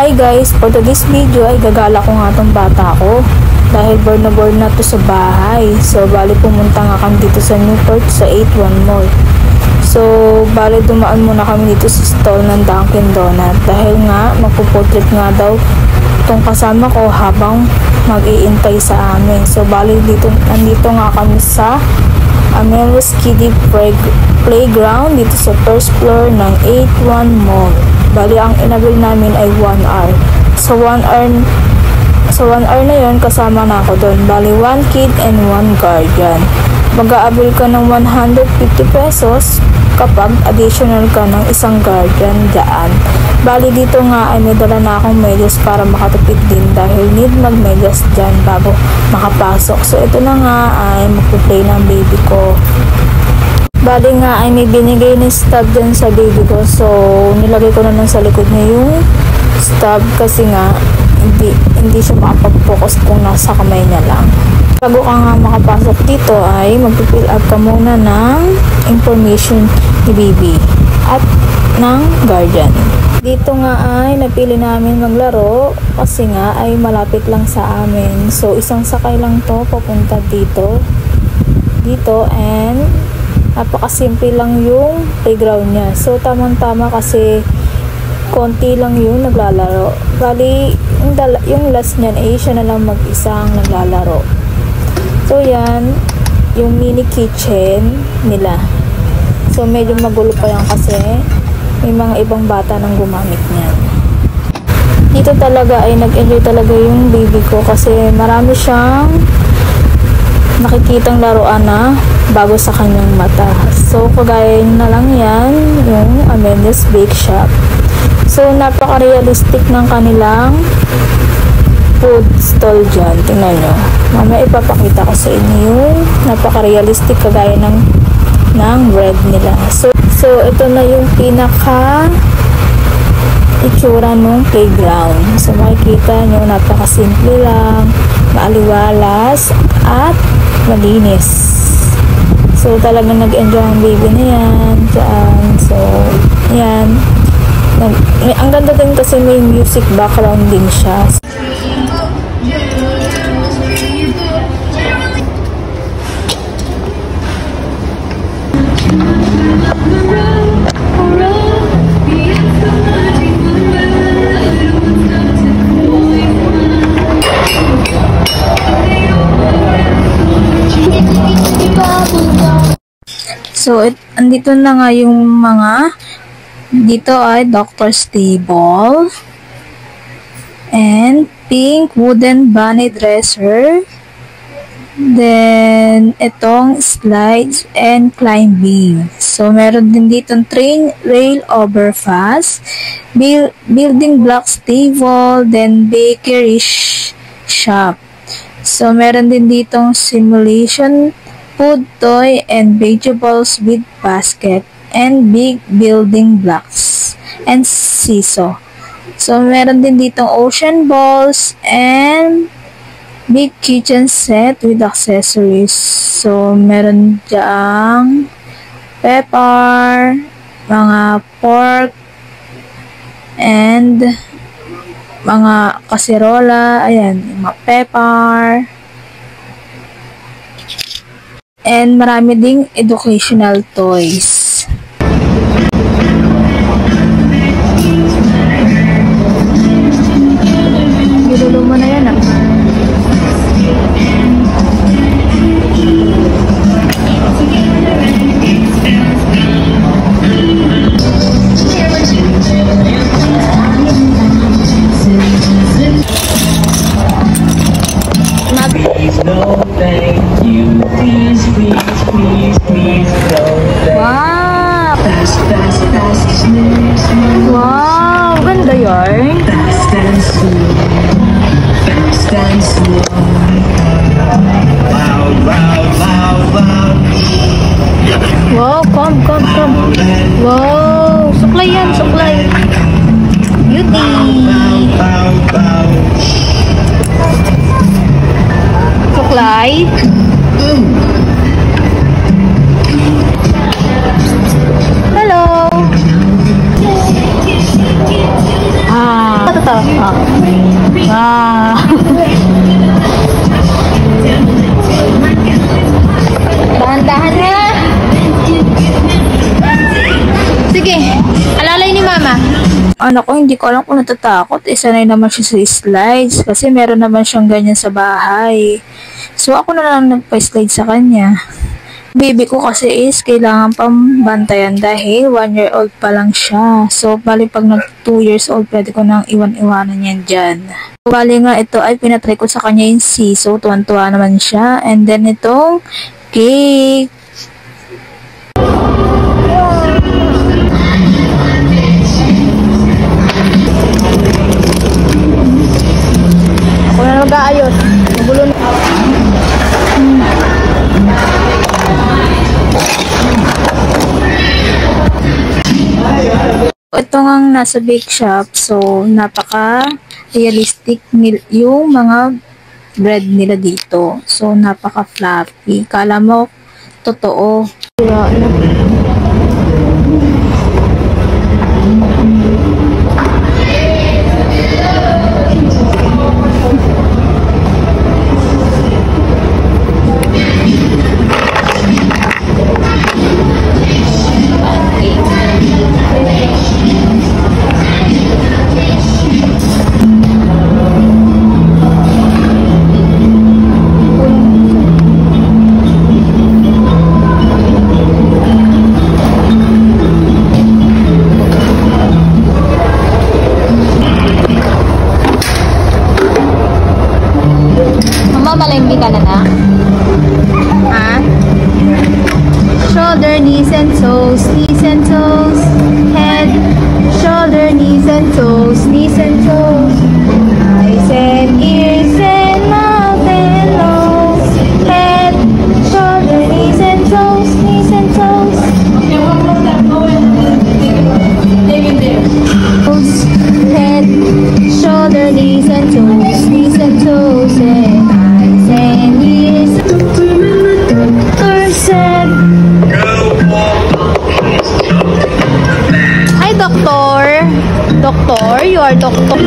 Hi guys, for today's video ay gagala ko nga tong bata ko dahil bored na to sa bahay. So bali pumunta nga kami dito sa Newport sa 81 Mall. So bali dumaan muna kami dito sa stall ng Dunkin Donut dahil nga magpupotrip nga daw tong kasama ko habang mag-iintay sa amin. So bali nandito nga kami sa Amelio's Kiddie Playground dito sa first floor ng 81 Mall. Bali ang inabil namin ay 1 hour. So 1 hour na yon kasama na ako doon. Bali 1 kid and 1 guardian. Mag-aabil ka ng 150 pesos kapag additional ka ng isang guardian dyan. Bali dito nga ay may dala na akong medyas para makatipid din dahil need mag-medyas dyan bago makapasok. So ito na nga ay magpi-play ng baby ko. Bali nga ay may binigay ni stub dyan sa baby ko. So nilagay ko na lang sa likod niya yung stub kasi nga hindi siya makapag-focus kung nasa kamay niya lang. Bago ka nga makapasok dito ay mag-fill up ka muna ng information ni baby at ng guardian. Dito nga ay napili namin maglaro kasi nga ay malapit lang sa amin. So isang sakay lang to papunta dito and napakasimple lang yung playground niya. So tamang-tama kasi konti lang yung naglalaro. Bali yung last niyan ay siya na lang mag-isang naglalaro. So yan yung mini kitchen nila. So medyo magulo pa yan kasi may mga ibang bata nang gumamit niyan. Dito talaga ay nag-enjoy talaga yung baby ko kasi marami siyang nakikitang laruan na bago sa kanyang mata. So kagaya na lang yan yung Amelio's Bake Shop. So napaka-realistic ng kanilang food stall dyan. Tingnan nyo. Mamaya ipapakita ko sa inyo yung napaka-realistic kagaya ng bread nila. So ito na yung pinaka itsura ng playground. So makikita nyo, napaka-simple lang, maaliwalas at malinis. So talagang nag-enjoy ang baby na yan dyan. So yan. Ang ganda din kasi may music background din siya. So, andito na nga yung mga dito ay doctor's table and pink wooden bunny dresser, then itong slides and climbing. So meron din ditong train rail overpass, building blocks table, then bakery shop. So meron din ditong simulation food toy and vegetables with basket and big building blocks and seesaw. So meron din ditong ocean balls and big kitchen set with accessories. So meron diyang pepper, mga pork and mga kasirola, ayan, mga pepper. And marami ding educational toys. Gilulo mo na yan ah. No, thank you. Please, no, thank you. Wow! Fast, smooth. Wow! Ganda yarn. Fast and slow. Loud. Wow, come. Wow! Suklay yan, suklay. Beauty! Suklay? Hello! to. Oh. Wow. Dahan-dahan na. Sige, alalay ni mama. Anak ko, hindi ko alam kung natatakot. Sanay naman siya sa slides kasi meron naman siyang ganyan sa bahay. So, ako na lang nagpa-slide sa kanya. Baby ko kasi is kailangan pang bantayan dahil 1 year old pa lang siya. So, bali pag nag 2 years old, pwede ko nang iwan-iwanan yan dyan. So, bali nga ito ay pinatry ko sa kanya yung C. So, tuwan-tuwa naman siya. And then itong cake. Ako na mag-aayos. Magulo na. Ito nga nasa bake shop. So, napaka-realistic yung mga bread nila dito. So, napaka-fluffy. Kala mo, totoo. Mamalenggi ka na na? Ha? Shoulder, knees and toes, knees and toes. Head, shoulder, knees and toes, knees and toes. Eyes and ears and mouth and nose. Head, shoulder, knees and toes, knees and toes. Head, shoulder, knees and toes, knees and toes. And hi, doctor. Doctor, you are doctor.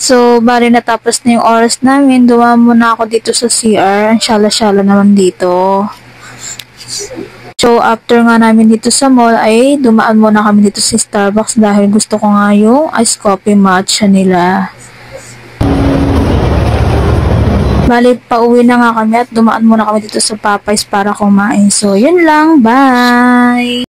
So, bali natapos na yung oras namin. Dumaan muna ako dito sa CR. Ang syala-syala naman dito. So, after nga namin dito sa mall, ay dumaan muna kami dito sa Starbucks dahil gusto ko nga yung iced coffee matcha nila. Bali, pauwi na nga kami at dumaan muna kami dito sa Popeyes para kumain. So, yun lang. Bye!